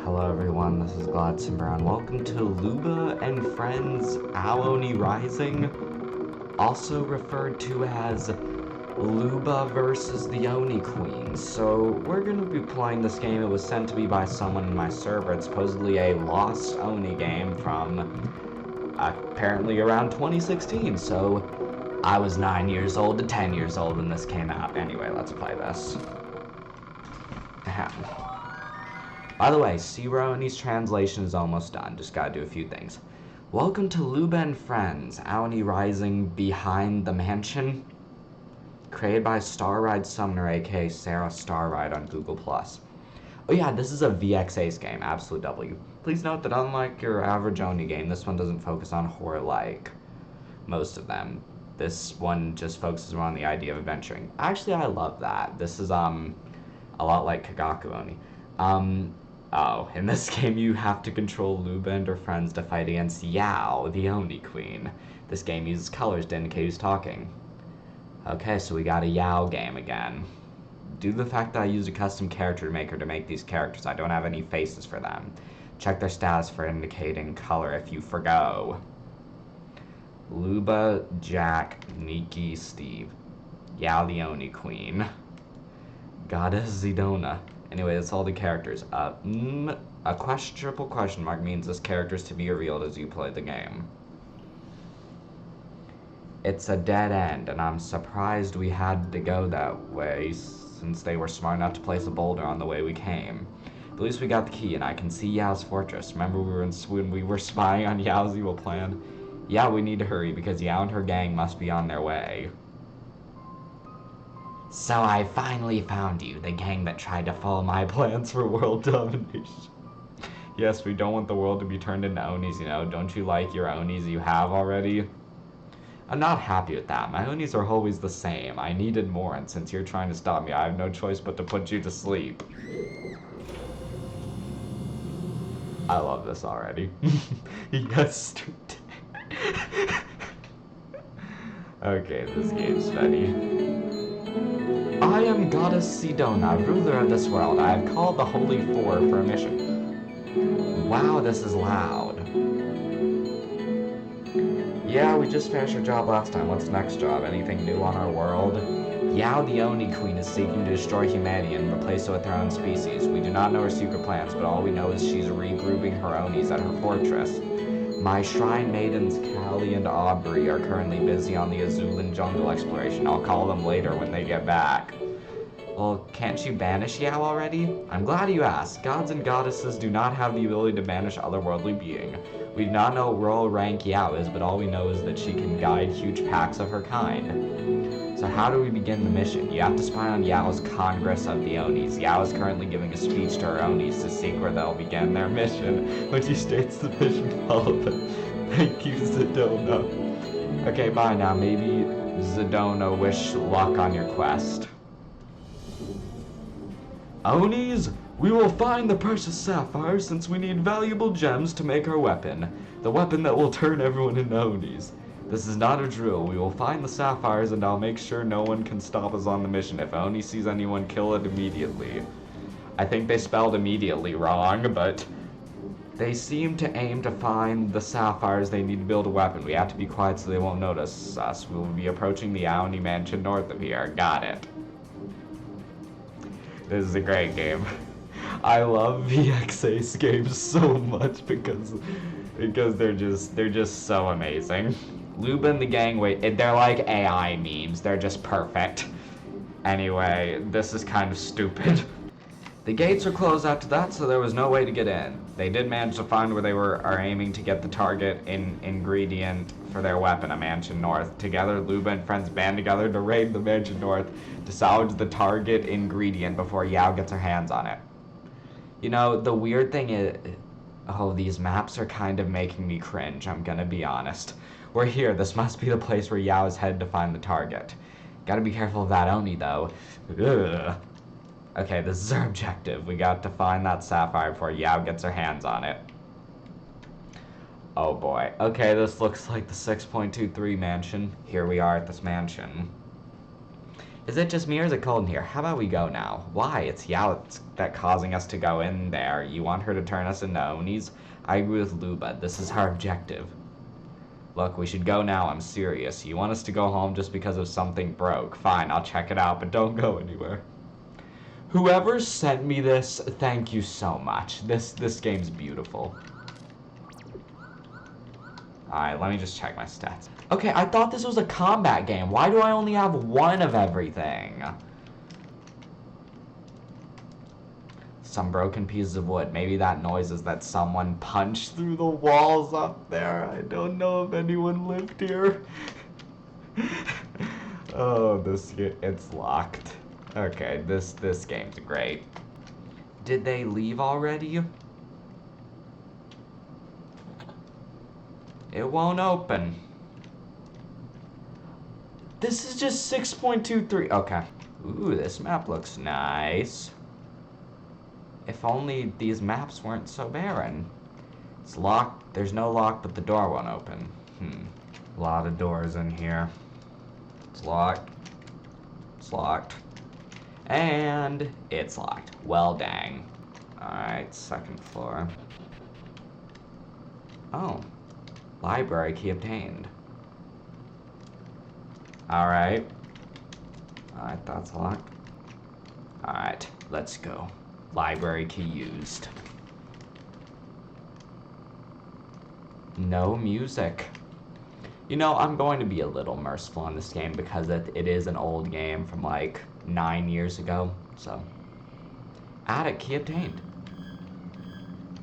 Hello everyone, this is Gladson Brown. Welcome to Luba and Friends Aoni Rising, also referred to as Luba versus the Oni Queen. So we're going to be playing this game. It was sent to me by someone in my server. It's supposedly a lost Oni game from apparently around 2016. So I was 9 years old to 10 years old when this came out. Anyway, let's play this. By the way, Oni's translation is almost done. Just gotta do a few things. Welcome to Luba and Friends, Aoni Rising Behind the Mansion. Created by Starride Summoner, aka Sarah Starride on Google+. Oh yeah, this is a VX game, absolute W. Please note that unlike your average Oni game, this one doesn't focus on horror like most of them. This one just focuses more on the idea of adventuring. Actually, I love that. This is a lot like Kagaku Oni. Oh, in this game you have to control Luba and her friends to fight against Yao, the Oni Queen. This game uses colors to indicate who's talking. Okay, so we got a Yao game again. Due to the fact that I used a custom character maker to make these characters, I don't have any faces for them. Check their status for indicating color if you forgo. Luba, Jack, Nikki, Steve. Yao, the Oni Queen. Goddess Zidona. Anyway, that's all the characters. A triple question mark means this character is to be revealed as you play the game. It's a dead end, and I'm surprised we had to go that way since they were smart enough to place a boulder on the way we came. But at least we got the key, and I can see Yao's fortress. Remember when we were spying on Yao's evil plan? Yeah, we need to hurry because Yao and her gang must be on their way. So I finally found you, the gang that tried to follow my plans for world domination. Yes, we don't want the world to be turned into Onis, you know. Don't you like your Onis you have already? I'm not happy with that. My Onis are always the same. I needed more, and since you're trying to stop me, I have no choice but to put you to sleep. I love this already. Yesterday. Okay, this game's funny. I am Goddess Zidona, ruler of this world. I have called the Holy Four for a mission. Wow, this is loud. Yeah, we just finished our job last time. What's the next job? Anything new on our world? Yao, the Oni Queen, is seeking to destroy humanity and replace it with her own species. We do not know her secret plans, but all we know is she's regrouping her Onis at her fortress. My shrine maidens, Callie and Aubrey, are currently busy on the Azulan jungle exploration. I'll call them later when they get back. Well, can't you banish Yao already? I'm glad you asked. Gods and goddesses do not have the ability to banish otherworldly being. We do not know what role rank Yao is, but all we know is that she can guide huge packs of her kind. So how do we begin the mission? You have to spy on Yao's Congress of the Onis. Yao is currently giving a speech to her Onis to seek where they'll begin their mission. When she states the mission, follow them. Thank you, Zidona. Okay, bye now. Maybe Zidona wish luck on your quest. Onis, we will find the precious sapphire since we need valuable gems to make our weapon. The weapon that will turn everyone into Onis. This is not a drill. We will find the sapphires and I'll make sure no one can stop us on the mission. If Oni sees anyone, kill it immediately. I think they spelled immediately wrong, but they seem to aim to find the sapphires they need to build a weapon. We have to be quiet so they won't notice us. We will be approaching the Aoni mansion north of here. Got it. This is a great game. I love VX games so much because they're just so amazing. Luba and the gang, they're like AI memes. They're just perfect. Anyway, this is kind of stupid. The gates are closed after that, so there was no way to get in. They did manage to find where they are aiming to get the target ingredient for their weapon, a mansion north. Together, Luba and friends band together to raid the mansion north to salvage the target ingredient before Yao gets her hands on it. You know, the weird thing is, oh, these maps are kind of making me cringe, I'm gonna be honest. We're here, this must be the place where Yao is headed to find the target. Gotta be careful of that Oni, though. Ugh. Okay, this is our objective. We got to find that sapphire before Yao gets her hands on it. Oh boy. Okay, this looks like the 6.23 mansion. Here we are at this mansion. Is it just me or is it cold in here? How about we go now? Why? It's Yao that causing us to go in there. You want her to turn us into Onis? I agree with Luba. This is our objective. Look, we should go now. I'm serious. You want us to go home just because of something broke? Fine, I'll check it out, but don't go anywhere. Whoever sent me this, thank you so much. This game's beautiful. Alright, let me just check my stats. Okay, I thought this was a combat game. Why do I only have one of everything? Some broken pieces of wood. Maybe that noise is that someone punched through the walls up there. I don't know if anyone lived here. Oh, it's locked. Okay, this game's great. Did they leave already? It won't open. This is just 6.23. Okay. Ooh, this map looks nice. If only these maps weren't so barren. It's locked. There's no lock, but the door won't open. A lot of doors in here. It's locked. It's locked. And it's locked. Well, dang. Alright, second floor. Oh. Library key obtained. Alright. Alright, that's locked. Alright, let's go. Library key used. No music. You know, I'm going to be a little merciful on this game because it is an old game from like 9 years ago, so. Attic key obtained.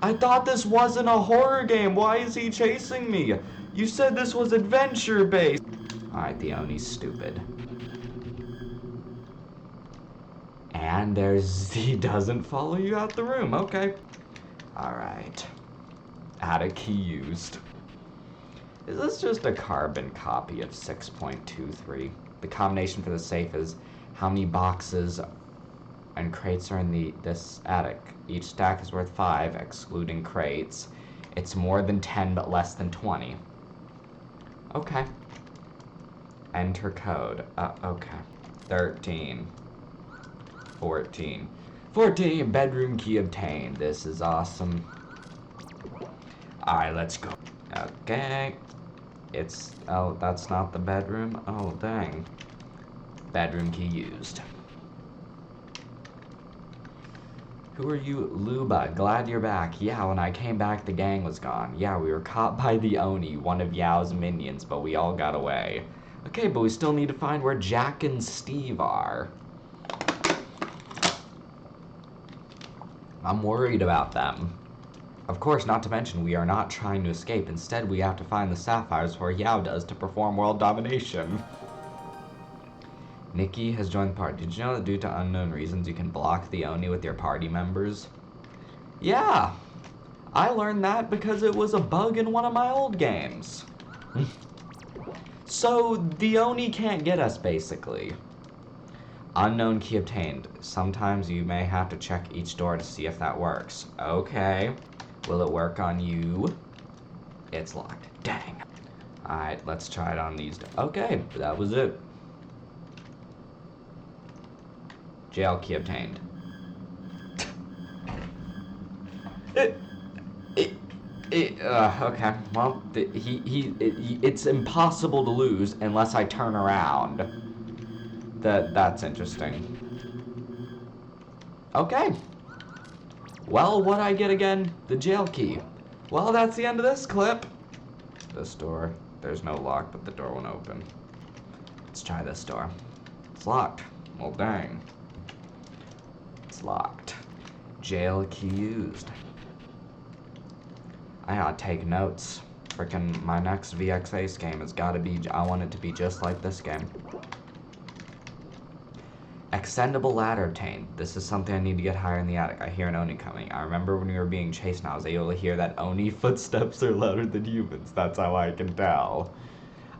I thought this wasn't a horror game. Why is he chasing me? You said this was adventure-based. Alright, the Oni's stupid. And he doesn't follow you out the room. Okay. Alright. Attic key used. Is this just a carbon copy of 6.23? The combination for the safe is how many boxes and crates are in this attic. Each stack is worth 5, excluding crates. It's more than 10, but less than 20. Okay. Enter code. Okay. 13. 14. 14, bedroom key obtained. This is awesome. Alright, let's go. Okay. Oh, that's not the bedroom? Oh, dang. Bedroom key used. Who are you? Luba. Glad you're back. Yeah, when I came back, the gang was gone. Yeah, we were caught by the Oni, one of Yao's minions, but we all got away. Okay, but we still need to find where Jack and Steve are. I'm worried about them. Of course, not to mention, we are not trying to escape. Instead, we have to find the sapphires where Yao does to perform world domination. Nikki has joined the party. Did you know that due to unknown reasons, you can block the Oni with your party members? Yeah! I learned that because it was a bug in one of my old games. So, the Oni can't get us, basically. Unknown key obtained. Sometimes you may have to check each door to see if that works. Okay. Will it work on you? It's locked. Dang. Alright, let's try it on these. Okay, that was it. Jail key obtained. Okay. Well, it's impossible to lose unless I turn around. That's interesting. Okay. Well, what'd I get again? The jail key. Well, that's the end of this clip. This door. There's no lock, but the door won't open. Let's try this door. It's locked. Well, dang. It's locked. Jail key used. I gotta take notes. Frickin' my next VX Ace game has gotta be, I want it to be just like this game. Extendable ladder obtained. This is something I need to get higher in the attic. I hear an Oni coming. I remember when we were being chased and I was able to hear that Oni footsteps are louder than humans. That's how I can tell.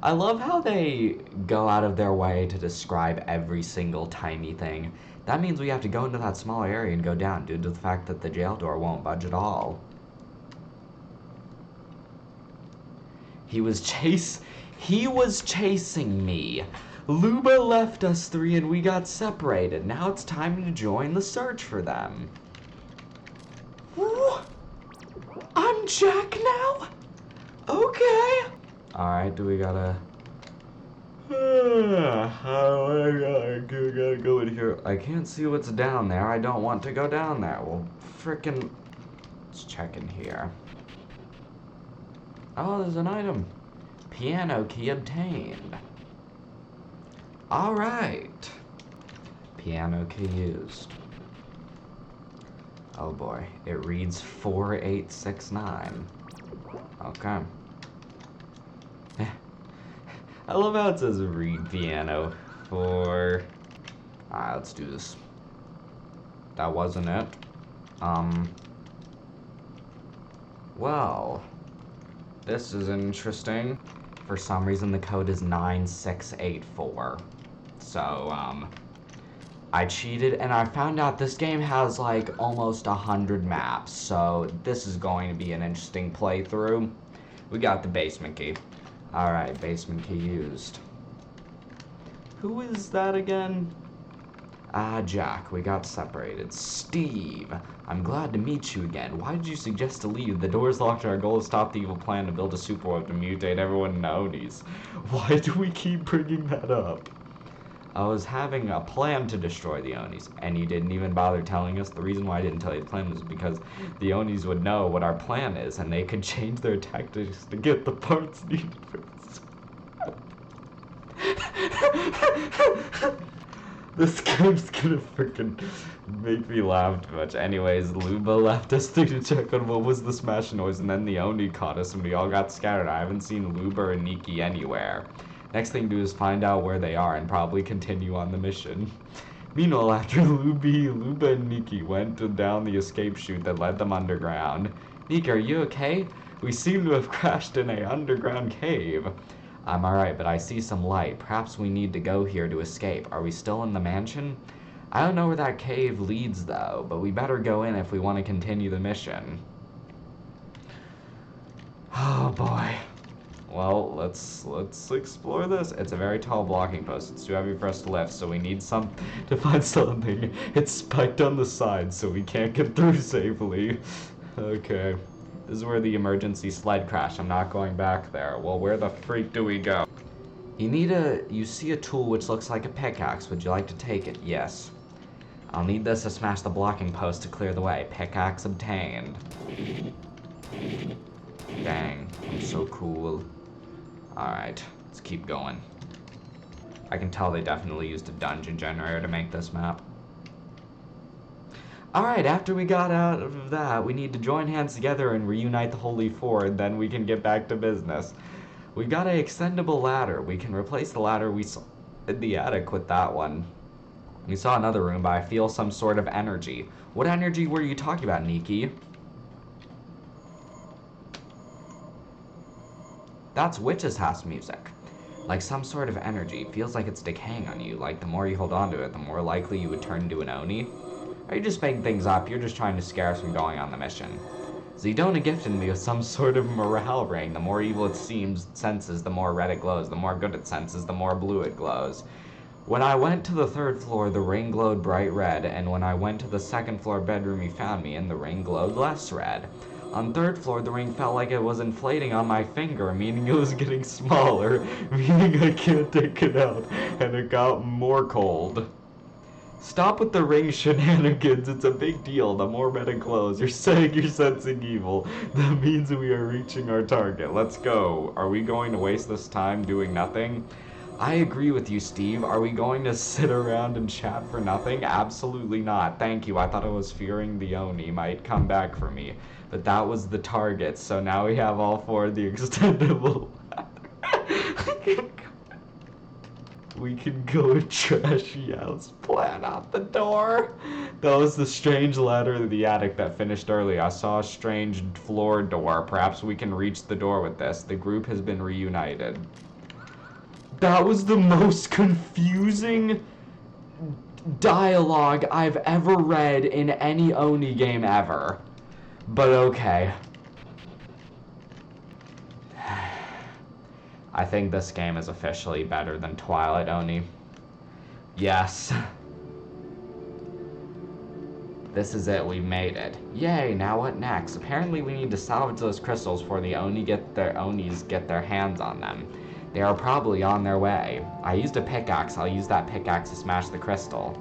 I love how they go out of their way to describe every single tiny thing. That means we have to go into that smaller area and go down due to the fact that the jail door won't budge at all. He was chasing me. Luba left us three and we got separated. Now it's time to join the search for them. Ooh, I'm Jack now? Okay. Alright, do we gotta... I gotta go in here. I can't see what's down there. I don't want to go down there. Well, frickin'... Let's check in here. Oh, there's an item. Piano key obtained. Alright. Piano key used. Oh boy. It reads 4869. Okay. I love how it says read piano for... Alright, let's do this. That wasn't it. Well, this is interesting. For some reason, the code is 9684. So, I cheated and I found out this game has like almost 100 maps. So, this is going to be an interesting playthrough. We got the basement key. Alright, basement key used. Who is that again? Ah, Jack, we got separated. Steve, I'm glad to meet you again. Why did you suggest to leave? The door's locked and our goal is to stop the evil plan to build a super web to mutate everyone in Onis. Why do we keep bringing that up? I was having a plan to destroy the Onis, and you didn't even bother telling us. The reason why I didn't tell you the plan was because the Onis would know what our plan is, and they could change their tactics to get the parts needed for this. This game's gonna freaking make me laugh too much. Anyways, Luba left us to check on what was the smash noise, and then the Oni caught us and we all got scattered. I haven't seen Luba or Nikki anywhere. Next thing to do is find out where they are and probably continue on the mission. Meanwhile, after Luba and Nikki went down the escape chute that led them underground. Nikki, are you okay? We seem to have crashed in an underground cave. I'm alright, but I see some light. Perhaps we need to go here to escape. Are we still in the mansion? I don't know where that cave leads, though, but we better go in if we want to continue the mission. Oh, boy. Well, let's explore this. It's a very tall blocking post. It's too heavy for us to lift, so we need to find something. It's spiked on the side, so we can't get through safely. Okay. This is where the emergency sled crashed. I'm not going back there. Well, where the freak do we go? You see a tool which looks like a pickaxe. Would you like to take it? Yes. I'll need this to smash the blocking post to clear the way. Pickaxe obtained. Dang, I'm so cool. Alright, let's keep going. I can tell they definitely used a dungeon generator to make this map. Alright, after we got out of that, we need to join hands together and reunite the Holy Four, and then we can get back to business. We got an extendable ladder. We can replace the ladder we saw in the attic with that one. We saw another room, but I feel some sort of energy. What energy were you talking about, Nikki? That's Witch's House music. Like some sort of energy. Feels like it's decaying on you. Like the more you hold on to it, the more likely you would turn into an Oni. Are you just making things up? You're just trying to scare us from going on the mission. Zidona gifted me with some sort of morale ring. The more evil it senses, the more red it glows. The more good it senses, the more blue it glows. When I went to the 3rd floor, the ring glowed bright red, and when I went to the 2nd floor bedroom you found me in, the ring glowed less red. On 3rd floor, the ring felt like it was inflating on my finger, meaning it was getting smaller, meaning I can't take it out, and it got more cold. Stop with the ring shenanigans, it's a big deal. The more red it glows, you're saying you're sensing evil. That means we are reaching our target. Let's go. Are we going to waste this time doing nothing? I agree with you, Steve. Are we going to sit around and chat for nothing? Absolutely not. Thank you. I thought I was fearing the Oni might come back for me. But that was the target, so now we have all 4 of the extendable. We can go and trashy house plan out the door. That was the strange ladder to the attic that finished early. I saw a strange floor door. Perhaps we can reach the door with this. The group has been reunited. That was the most confusing dialogue I've ever read in any Oni game ever. But okay. I think this game is officially better than Twilight Oni. Yes. This is it, we made it. Yay, now what next? Apparently we need to salvage those crystals before the Onis get their hands on them. They are probably on their way. I used a pickaxe, I'll use that pickaxe to smash the crystal.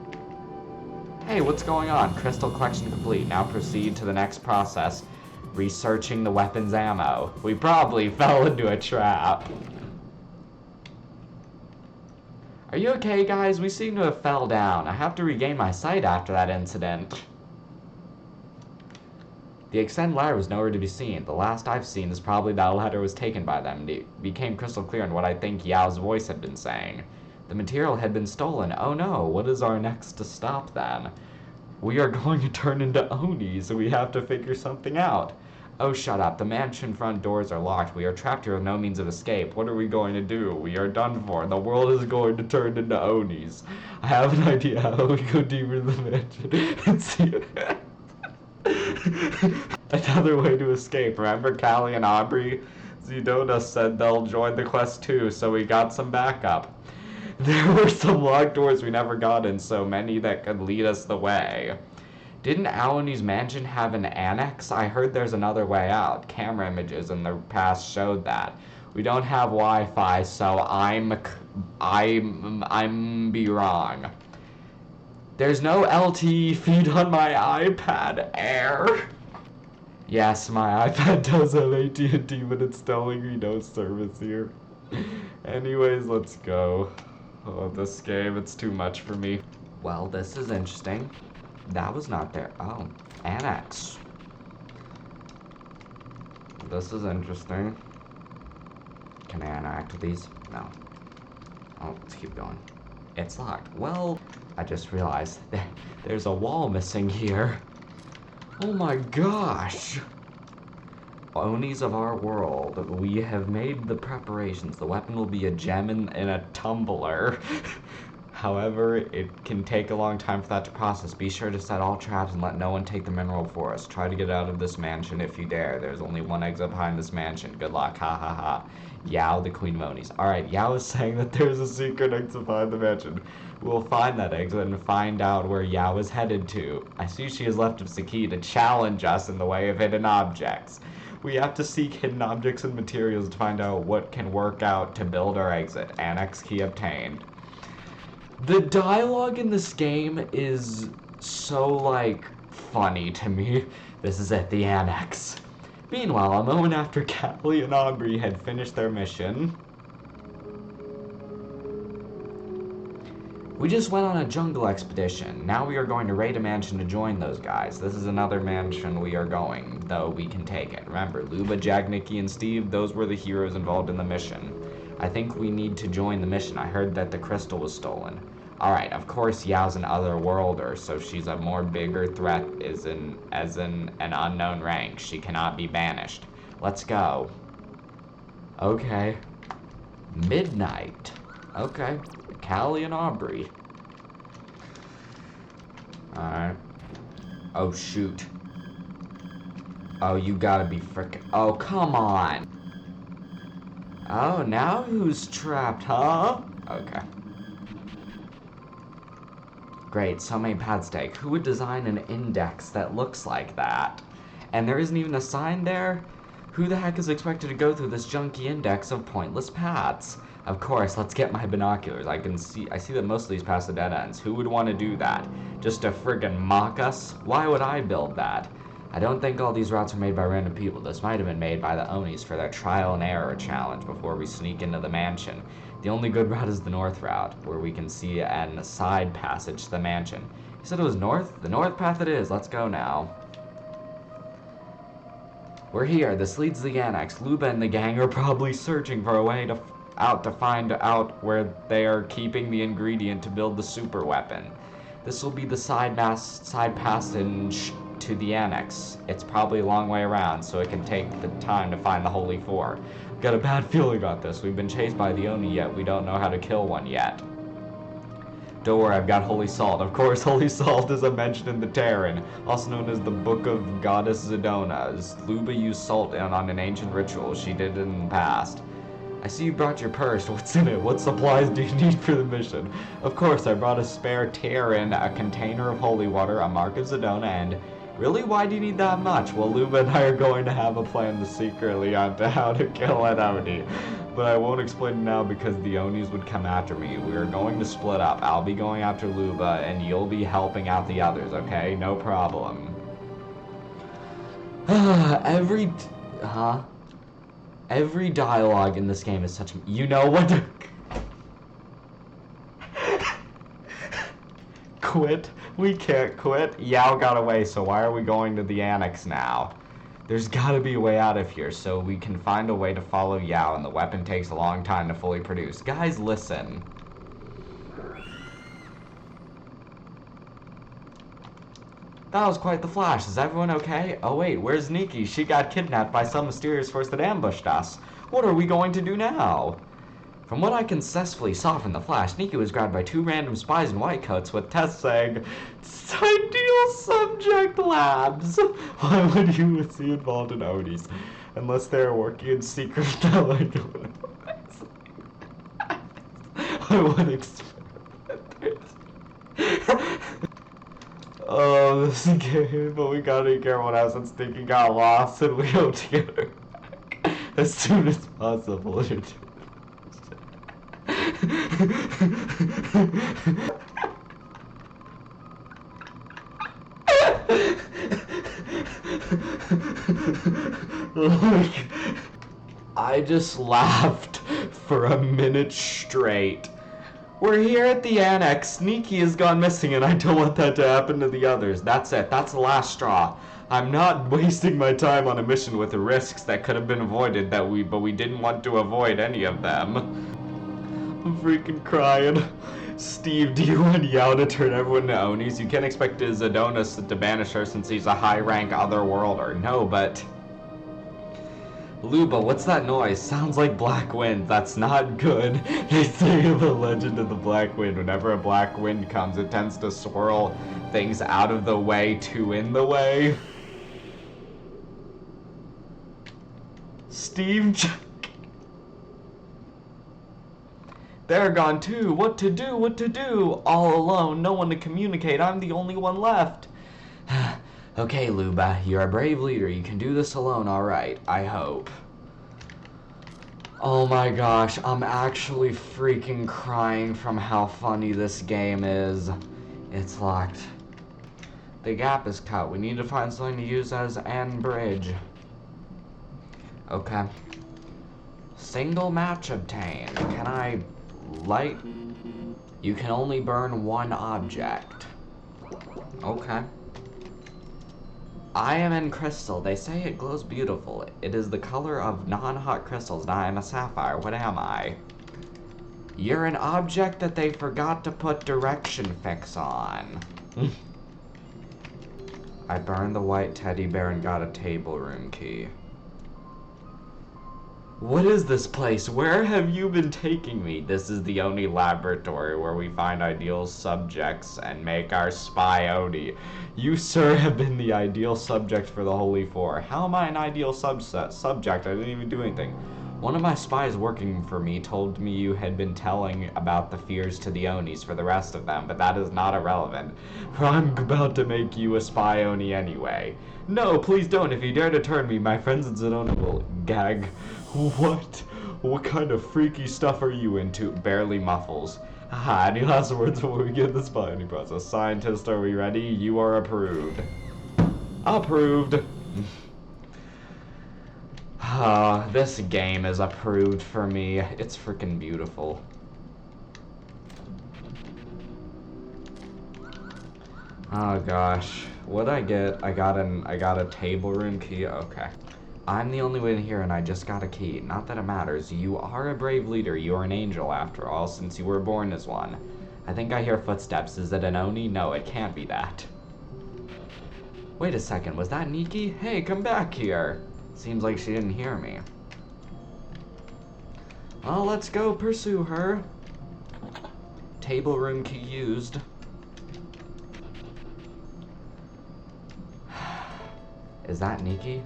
Hey, what's going on? Crystal collection complete. Now proceed to the next process. Researching the weapon's ammo. We probably fell into a trap. Are you okay, guys? We seem to have fell down. I have to regain my sight after that incident. The extended ladder was nowhere to be seen. The last I've seen is probably that ladder was taken by them. It became crystal clear in what I think Yao's voice had been saying. The material had been stolen. Oh no, what is our next to stop then? We are going to turn into Oni, so we have to figure something out. Oh, shut up. The mansion front doors are locked. We are trapped here with no means of escape. What are we going to do? We are done for. The world is going to turn into Onis. I have an idea how we go deeper in the mansion and see another way to escape. Remember Callie and Aubrey? Zidona said they'll join the quest too, so we got some backup. There were some locked doors we never got in, so many that could lead us the way. Didn't Aoni's mansion have an annex? I heard there's another way out. Camera images in the past showed that. We don't have Wi-Fi, so I'm be wrong. There's no LTE feed on my iPad Air. Yes, my iPad does have AT&T, but it's telling me no service here. Anyways, let's go. Oh, this game, it's too much for me. Well, this is interesting. That was not there. Oh, annex. This is interesting. Can I interact with these? No. Oh, let's keep going. It's locked. Well, I just realized there's a wall missing here. Oh my gosh. Onis of our world, we have made the preparations. The weapon will be a gem in a tumbler. However, it can take a long time for that to process. Be sure to set all traps and let no one take the mineral for us. Try to get out of this mansion if you dare. There's only one exit behind this mansion. Good luck, ha ha ha. Yao, the Queen of Onis. Alright, Yao is saying that there's a secret exit behind the mansion. We'll find that exit and find out where Yao is headed to. I see she has left us a key to challenge us in the way of hidden objects. We have to seek hidden objects and materials to find out what can work out to build our exit. Annex key obtained. The dialogue in this game is so, like, funny to me. This is at the annex. Meanwhile, a moment after Callie and Aubrey had finished their mission, we just went on a jungle expedition. Now we are going to raid a mansion to join those guys. This is another mansion we are going, though we can take it. Remember, Luba, Jack, Nikki, and Steve, those were the heroes involved in the mission. I think we need to join the mission. I heard that the crystal was stolen. Alright, of course Yao's an otherworlder, so she's a more bigger threat as in an unknown rank. She cannot be banished. Let's go. Okay. Midnight. Okay. Callie and Aubrey. Alright. Oh, shoot. Oh, you gotta be frickin'... Oh, come on! Oh, now who's trapped, huh? Okay. Great, so many pad stake. Who would design an index that looks like that? And there isn't even a sign there? Who the heck is expected to go through this junky index of pointless paths? Of course, let's get my binoculars. I see that most of these paths are dead ends. Who would want to do that? Just to friggin' mock us? Why would I build that? I don't think all these routes were made by random people. This might have been made by the Onis for their trial and error challenge before we sneak into the mansion. The only good route is the north route, where we can see a side passage to the mansion. You said it was north? The north path it is. Let's go now. We're here. This leads to the annex. Luba and the gang are probably searching for a way to find out where they are keeping the ingredient to build the super weapon. This will be the side passage to the annex. It's probably a long way around, so it can take the time to find the Holy Four. Got a bad feeling about this. We've been chased by the Oni, yet we don't know how to kill one yet. Don't worry, I've got Holy Salt. Of course, Holy Salt is a mention in the Terran, also known as the Book of Goddess Zidona. Luba used salt on an ancient ritual she did in the past. I see you brought your purse. What's in it? What supplies do you need for the mission? Of course, I brought a spare Terran, a container of holy water, a mark of Zedona, and... Really? Why do you need that much? Well, Luba and I are going to have a plan to secretly onto how to kill an Oni. But I won't explain it now because the Onis would come after me. We are going to split up. I'll be going after Luba, and you'll be helping out the others, okay? No problem. Every dialogue in this game is such... You know what? Quit? We can't quit. Yao got away, so why are we going to the annex now? There's gotta be a way out of here, so we can find a way to follow Yao, and the weapon takes a long time to fully produce. Guys, listen. That was quite the flash. Is everyone okay? Oh wait, where's Nikki? She got kidnapped by some mysterious force that ambushed us. What are we going to do now? From what I can successfully saw from the flash, Nikki was grabbed by 2 random spies in white coats with tests saying, Ideal Subject Labs! Why would you be involved in Onis? Unless they're working in secret like I would experiment. Oh, this game, but we gotta be careful now since Nikki got lost and we hope to get her back as soon as possible. I just laughed for a minute straight. We're here at the annex. Nikki has gone missing and I don't want that to happen to the others. That's it. That's the last straw. I'm not wasting my time on a mission with risks that could have been avoided but we didn't want to avoid any of them. I'm freaking crying. Steve, do you want Yao to turn everyone to Onis? You can't expect Zedona to banish her since he's a high-rank otherworlder. No, but... Luba, what's that noise? Sounds like black wind. That's not good. They say of the legend of the black wind. Whenever a black wind comes, it tends to swirl things out of the way to in the way. Steve... They're gone too. What to do? What to do? All alone. No one to communicate. I'm the only one left. Okay, Luba. You're a brave leader. You can do this alone, alright. I hope. Oh my gosh. I'm actually freaking crying from how funny this game is. It's locked. The gap is cut. We need to find something to use as an bridge. Okay. Single match obtained. Can I... light? You can only burn one object. Okay. I am in crystal. They say it glows beautiful. It is the color of non-hot crystals, and I am a sapphire. What am I? You're an object that they forgot to put direction fix on. I burned the white teddy bear and got a table room key. What is this place? Where have you been taking me? This is the Oni laboratory where we find ideal subjects and make our spy Oni. You, sir, have been the ideal subject for the Holy Four. How am I an ideal subject? I didn't even do anything. One of my spies working for me told me you had been telling about the fears to the Onis for the rest of them, but that is not irrelevant. For I'm about to make you a spy Oni anyway. No, please don't. If you dare to turn me, my friends in Zedona will gag. What? What kind of freaky stuff are you into? Barely muffles. Haha, any last words before we get the spy Oni process? Scientist, are we ready? You are approved. Approved. This game is approved for me. It's freaking beautiful. Oh gosh. What'd I get? I got a table room key. Okay. I'm the only one here and I just got a key. Not that it matters. You are a brave leader. You are an angel after all, since you were born as one. I think I hear footsteps. Is it an Oni? No, it can't be that. Wait a second. Was that Nikki? Hey, come back here. Seems like she didn't hear me. Well, let's go pursue her. Table room key used. Is that Nikki?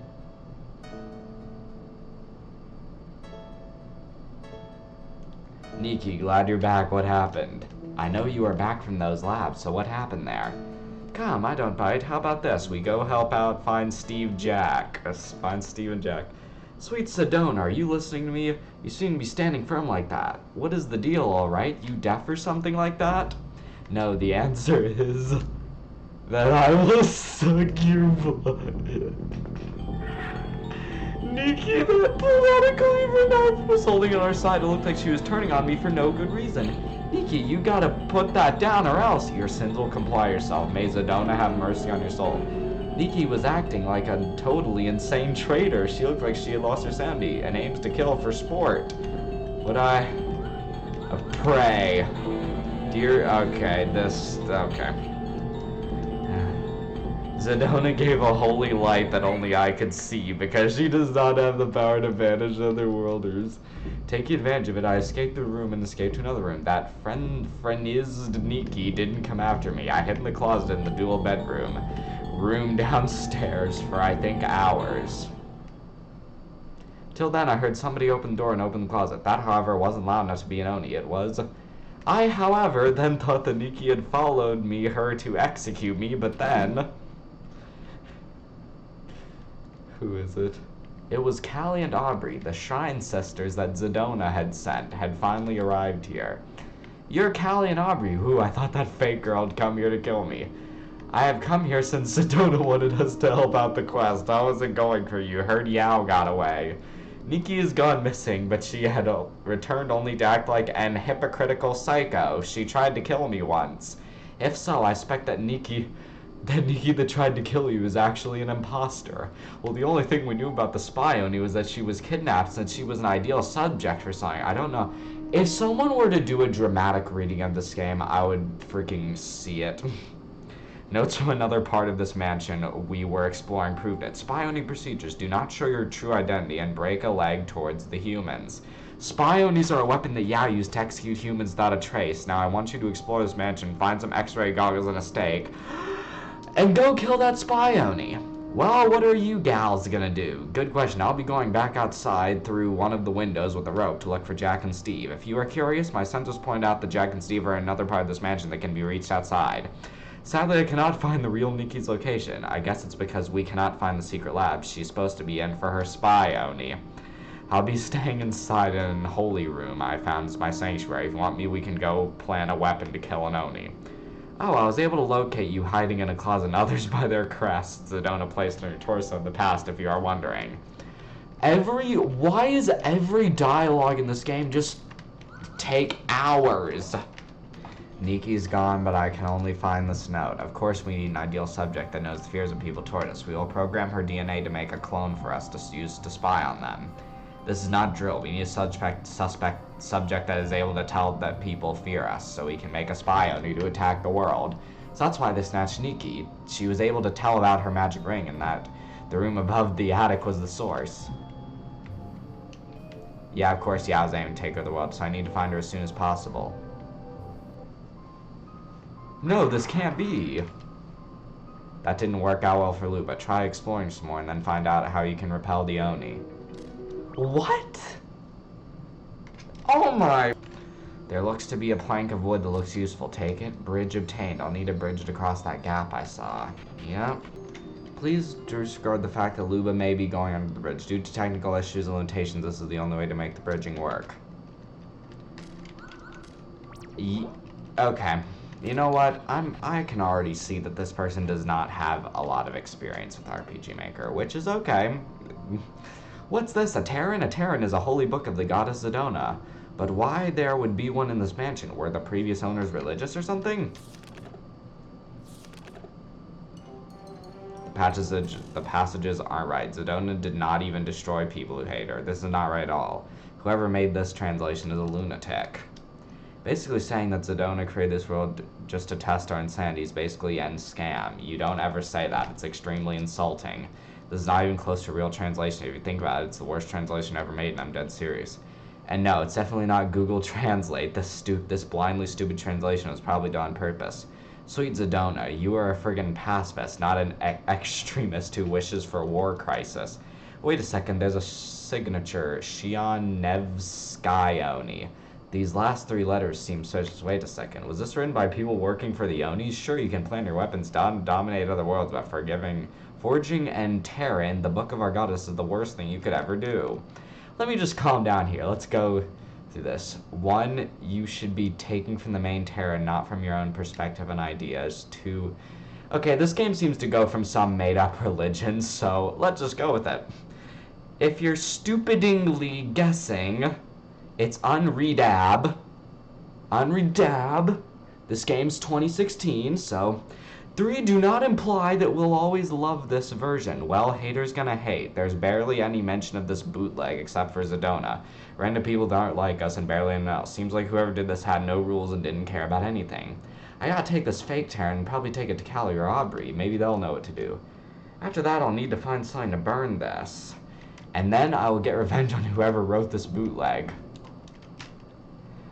Nikki, glad you're back. What happened? I know you are back from those labs, so what happened there? Come, I don't bite. How about this? We go help out find Steve Jack. Find Steve and Jack. Sweet Sedona, are you listening to me? You seem to be standing firm like that. What is the deal, alright? You deaf or something like that? No, the answer is that I will suck your blood. Nikki, that poetic cleaver knife was holding on her side. It looked like she was turning on me for no good reason. Nikki, you gotta put that down or else your sins will comply yourself. May Sedona have mercy on your soul. Nikki was acting like a totally insane traitor. She looked like she had lost her sanity and aims to kill for sport. Would I? Pray. Dear, okay, okay. Sedona gave a holy light that only I could see because she does not have the power to banish otherworlders. Taking advantage of it, I escaped the room and escaped to another room. That friendized Nikki didn't come after me. I hid in the closet in the dual bedroom. Room downstairs for, I think, hours. Till then, I heard somebody open the door and open the closet. That, however, wasn't loud enough to be an Oni. It was... I, however, then thought that Nikki had followed her to execute me, but then... Who is it? It was Callie and Aubrey, the Shrine Sisters that Sedona had sent, had finally arrived here. You're Callie and Aubrey, who I thought that fake girl had come here to kill me. I have come here since Sedona wanted us to help out the quest. I wasn't going for you. Heard Yao got away. Nikki is gone missing, but she had returned only to act like an hypocritical psycho. She tried to kill me once. If so, I suspect that Nikki that tried to kill you is actually an imposter. Well, the only thing we knew about the spy Oni was that she was kidnapped since she was an ideal subject for something. I don't know. If someone were to do a dramatic reading of this game, I would freaking see it. Notes from another part of this mansion we were exploring proved it. Spy Oni procedures. Do not show your true identity and break a leg towards the humans. Spy Onis are a weapon that Yao used to execute humans without a trace. Now I want you to explore this mansion, find some x-ray goggles and a stake, and go kill that spy Oni. Well, what are you gals gonna do? Good question. I'll be going back outside through one of the windows with a rope to look for Jack and Steve. If you are curious, my sensors point out that Jack and Steve are in another part of this mansion that can be reached outside. Sadly, I cannot find the real Nikki's location. I guess it's because we cannot find the secret lab she's supposed to be in for her spy Oni. I'll be staying inside an holy room I found as my sanctuary. If you want me, we can go plan a weapon to kill an Oni. Oh, I was able to locate you hiding in a closet and others by their crests. Sedona placed on your torso in the past, if you are wondering. Why is every dialogue in this game just take hours? Nikki's gone, but I can only find this note. Of course, we need an ideal subject that knows the fears of people toward us. We will program her DNA to make a clone for us to use to spy on them. This is not drill. We need a subject that is able to tell that people fear us, so we can make a spy Oni to attack the world. So that's why they snatched Nikki. She was able to tell about her magic ring and that the room above the attic was the source. Yeah, of course, Yao's aiming to take over the world, so I need to find her as soon as possible. No, this can't be. That didn't work out well for Luba. Try exploring some more and then find out how you can repel the Oni. What? Oh my... There looks to be a plank of wood that looks useful. Take it. Bridge obtained. I'll need a bridge to cross that gap I saw. Yep. Please disregard the fact that Luba may be going under the bridge. Due to technical issues and limitations, this is the only way to make the bridging work. Okay. You know what? I can already see that this person does not have a lot of experience with RPG Maker, which is okay. What's this? A Terran? A Terran is a holy book of the goddess Sedona. But why there would be one in this mansion? Were the previous owners religious or something? The passages aren't right. Sedona did not even destroy people who hate her. This is not right at all. Whoever made this translation is a lunatic. Basically saying that Sedona created this world just to test our insanity is basically an scam. You don't ever say that. It's extremely insulting. This is not even close to a real translation. If you think about it, it's the worst translation ever made, and I'm dead serious. And no, it's definitely not Google Translate. This blindly stupid translation was probably done on purpose. Sweet Sedona, you are a friggin' pacifist, not an extremist who wishes for a war crisis. Wait a second, there's a signature. Shion Nevsky Oni. These last three letters seem suspicious. Wait a second. Was this written by people working for the Onis? Sure, you can plan your weapons down and dominate other worlds, but forging and Terran, the Book of our Goddess, is the worst thing you could ever do. Let me just calm down here. Let's go through this. 1, you should be taking from the main Terran, not from your own perspective and ideas. 2, okay, this game seems to go from some made-up religion, so let's just go with it. If you're stupidingly guessing, it's Unredab. Unredab. This game's 2016, so 3, do not imply that we'll always love this version. Well, haters gonna hate. There's barely any mention of this bootleg except for Zidona. Random people that aren't like us and barely anyone else. Seems like whoever did this had no rules and didn't care about anything. I gotta take this fake Terran and probably take it to Callie or Aubrey. Maybe they'll know what to do. After that, I'll need to find something to burn this. And then I will get revenge on whoever wrote this bootleg.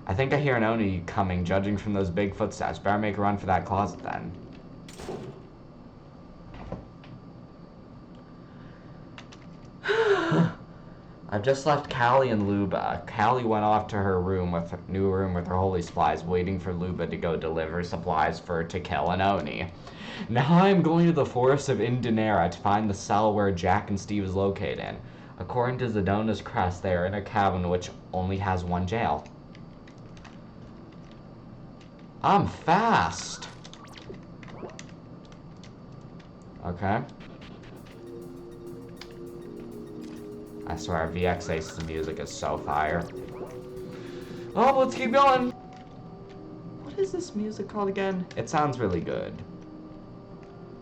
I think I hear an Oni coming, judging from those big footsteps. Better make a run for that closet then. I've just left Callie and Luba. Callie went off to her new room with her holy supplies, waiting for Luba to go deliver supplies for her to kill an Oni. Now I'm going to the forest of Indanera to find the cell where Jack and Steve is located. According to Zidona's crest, they are in a cabin which only has one jail. I'm fast! Okay. I swear, VX Ace's music is so fire. Oh, let's keep going! What is this music called again? It sounds really good.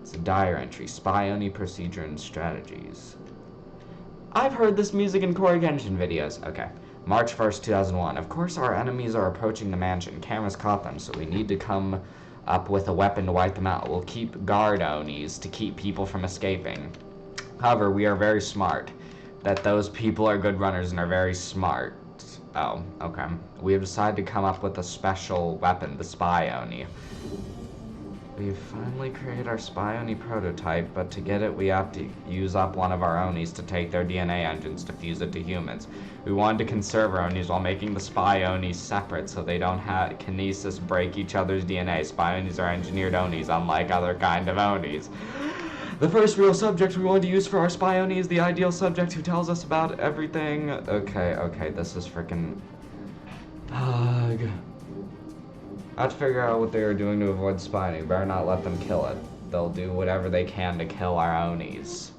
It's a diary entry, Spy Oni Procedure and Strategies. I've heard this music in Core Genshin videos. Okay. March 1st, 2001. Of course, our enemies are approaching the mansion. Cameras caught them, so we need to come up with a weapon to wipe them out. We'll keep guard Onis to keep people from escaping. However, we are very smart. That those people are good runners and are very smart. Oh, okay. We have decided to come up with a special weapon, the Spy Oni. We've finally created our Spy Oni prototype, but to get it we have to use up one of our Onis to take their DNA engines to fuse it to humans. We wanted to conserve our Onis while making the Spy Onis separate so they don't have kinesis break each other's DNA. Spy Onis are engineered Onis, unlike other kind of Onis. The first real subject we wanted to use for our Spy Oni is the ideal subject who tells us about everything. Okay, this is freaking... Ugh. I have to figure out what they are doing to avoid Spy Oni. Better not let them kill it. They'll do whatever they can to kill our Onis.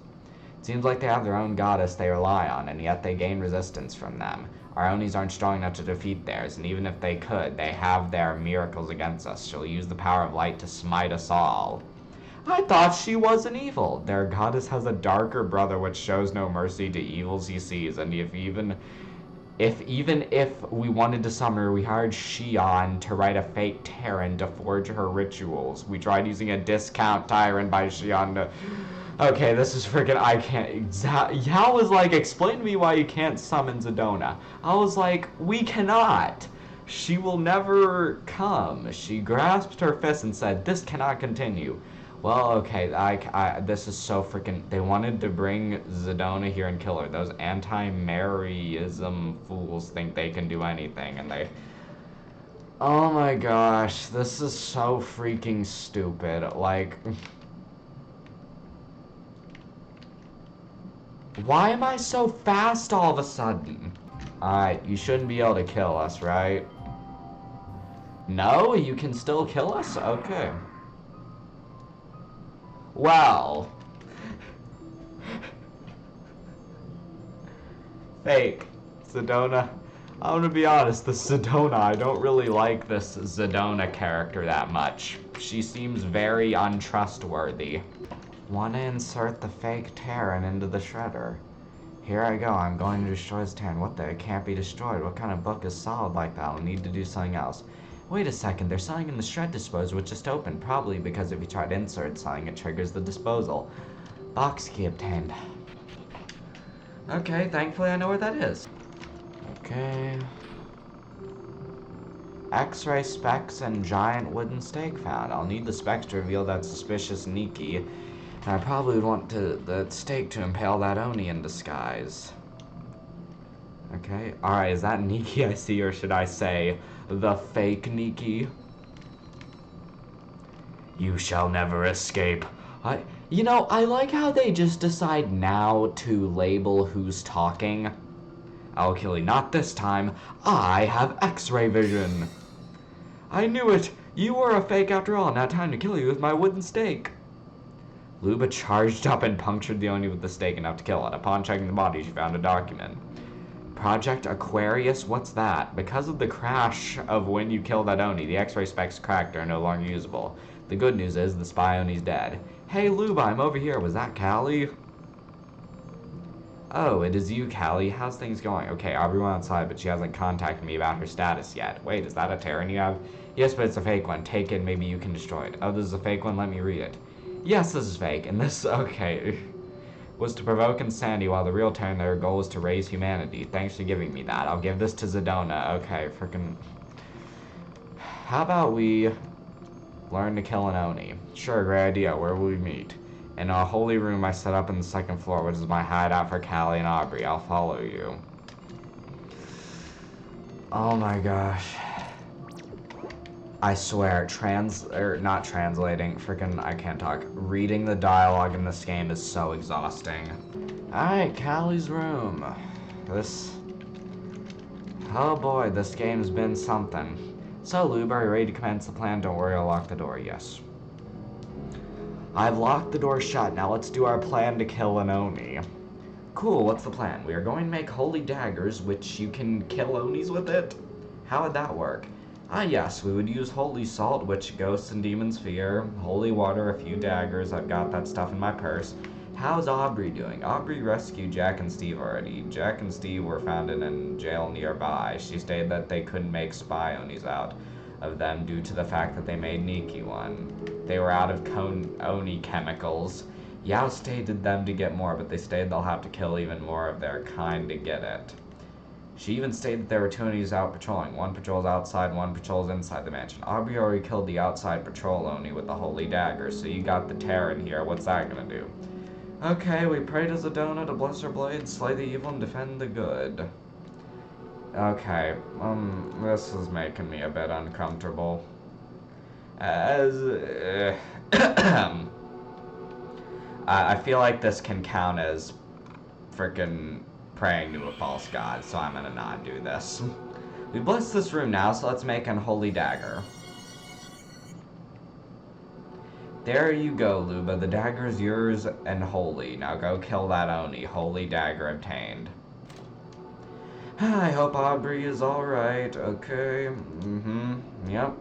It seems like they have their own goddess they rely on, and yet they gain resistance from them. Our Onis aren't strong enough to defeat theirs, and even if they could, they have their miracles against us. She'll use the power of light to smite us all. I thought she wasn't evil. Their goddess has a darker brother which shows no mercy to evils he sees, and even if we wanted to summon her, we hired Xion to write a fake Terran to forge her rituals. We tried using a discount Tyrant by Xion to... Okay, this is freaking... I can't... Yao was like, explain to me why you can't summon Zidona. I was like, we cannot. She will never come. She grasped her fist and said, this cannot continue. Well, okay, this is so freaking... They wanted to bring Zidona here and kill her. Those anti-Maryism fools think they can do anything, and they... Oh my gosh, this is so freaking stupid. Like... Why am I so fast all of a sudden? Alright, you shouldn't be able to kill us, right? No? You can still kill us? Okay. Well. Fake. Zidona. I'm gonna be honest, the Zidona, I don't really like this Zidona character that much. She seems very untrustworthy. Wanna insert the fake Terran into the shredder. Here I go, I'm going to destroy this Terran. What the? It can't be destroyed. What kind of book is solid like that? I'll need to do something else. Wait a second, there's something in the shred disposal which just opened. Probably because if you try to insert something, it triggers the disposal. Box key obtained. Okay, thankfully I know where that is. Okay. X-ray specs and giant wooden stake found. I'll need the specs to reveal that suspicious Nikki. And I probably would want the stake to impale that Oni in disguise. Okay, alright, is that Nikki I see, or should I say the fake Nikki? You shall never escape. You know, I like how they just decide now to label who's talking. I'll kill you not this time. I have X-ray vision. I knew it. You were a fake after all. Now time to kill you with my wooden stake. Luba charged up and punctured the Oni with the stake enough to kill it. Upon checking the body, she found a document. Project Aquarius? What's that? Because of the crash of when you killed that Oni, the X-ray specs cracked are no longer usable. The good news is the spy Oni's dead. Hey Luba, I'm over here. Was that Callie? Oh, it is you, Callie. How's things going? Okay, Aubrey went outside, but she hasn't contacted me about her status yet. Wait, is that a Terran you have? Yes, but it's a fake one. Take it, maybe you can destroy it. Oh, this is a fake one? Let me read it. Yes, this is fake, and this, okay, was to provoke insanity while the real Terran, their goal is to raise humanity. Thanks for giving me that. I'll give this to Zidona. Okay, frickin'. How about we learn to kill an Oni? Sure, great idea. Where will we meet? In a holy room I set up on the second floor, which is my hideout for Callie and Aubrey. I'll follow you. Oh my gosh. I swear, not translating, freaking, I can't talk. Reading the dialogue in this game is so exhausting. Alright, Callie's room. Oh boy, this game's been something. So, Lube, are you ready to commence the plan? Don't worry, I'll lock the door, yes. I've locked the door shut. Now let's do our plan to kill an Oni. Cool, what's the plan? We are going to make holy daggers, which you can kill Onis with it? How would that work? Ah yes, we would use holy salt, which ghosts and demons fear, holy water, a few daggers, I've got that stuff in my purse. How's Aubrey doing? Aubrey rescued Jack and Steve already. Jack and Steve were found in a jail nearby. She stated that they couldn't make spy Onis out of them due to the fact that they made Nikki one. They were out of Oni chemicals. Yao stated them to get more, but they stated they'll have to kill even more of their kind to get it. She even stated there were two Onis out patrolling. One patrols outside, one patrols inside the mansion. Aubrey already killed the outside patrol Oni with the holy dagger, so you got the Terran here. What's that gonna do? Okay, we pray to Zidona to bless her blade, slay the evil, and defend the good. Okay, this is making me a bit uncomfortable. I feel like this can count as frickin' praying to a false god, so I'm gonna not do this. We bless this room now, so let's make an holy dagger. There you go, Luba. The dagger is yours and holy. Now go kill that Oni. Holy dagger obtained. I hope Aubrey is alright. Okay. Yep.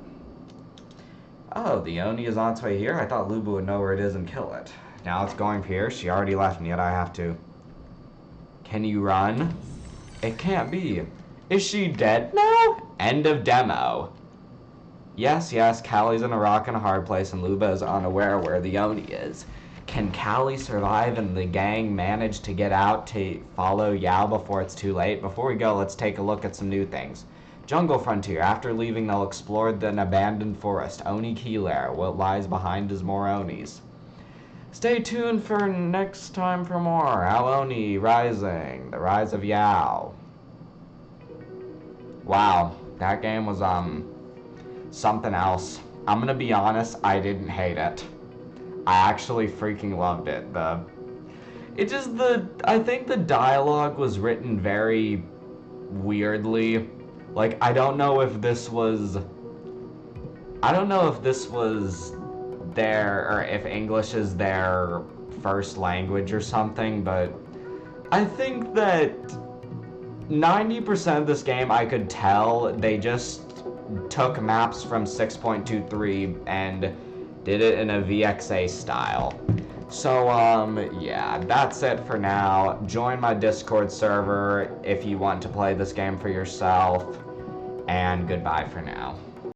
Oh, the Oni is on its way here? I thought Luba would know where it is and kill it. Now it's going here. She already left, and yet I have to. Can you run? It can't be. Is she dead now? End of demo. Yes, Callie's in a rock and a hard place, and Luba is unaware where the Oni is. Can Callie survive and the gang manage to get out to follow Yao before it's too late? Before we go, let's take a look at some new things. Jungle Frontier. After leaving, they'll explore an abandoned forest. Oni Key Lair. What lies behind is more Onis. Stay tuned for next time for more. How Oni Rising. The Rise of Yao. Wow. That game was, something else. I'm gonna be honest, I didn't hate it. I actually freaking loved it. I think the dialogue was written very weirdly. Like, I don't know if this was their, or if English is their first language or something, but I think that 90% of this game I could tell they just took maps from 6.23 and did it in a VXA style. So, yeah, that's it for now. Join my Discord server if you want to play this game for yourself, and goodbye for now.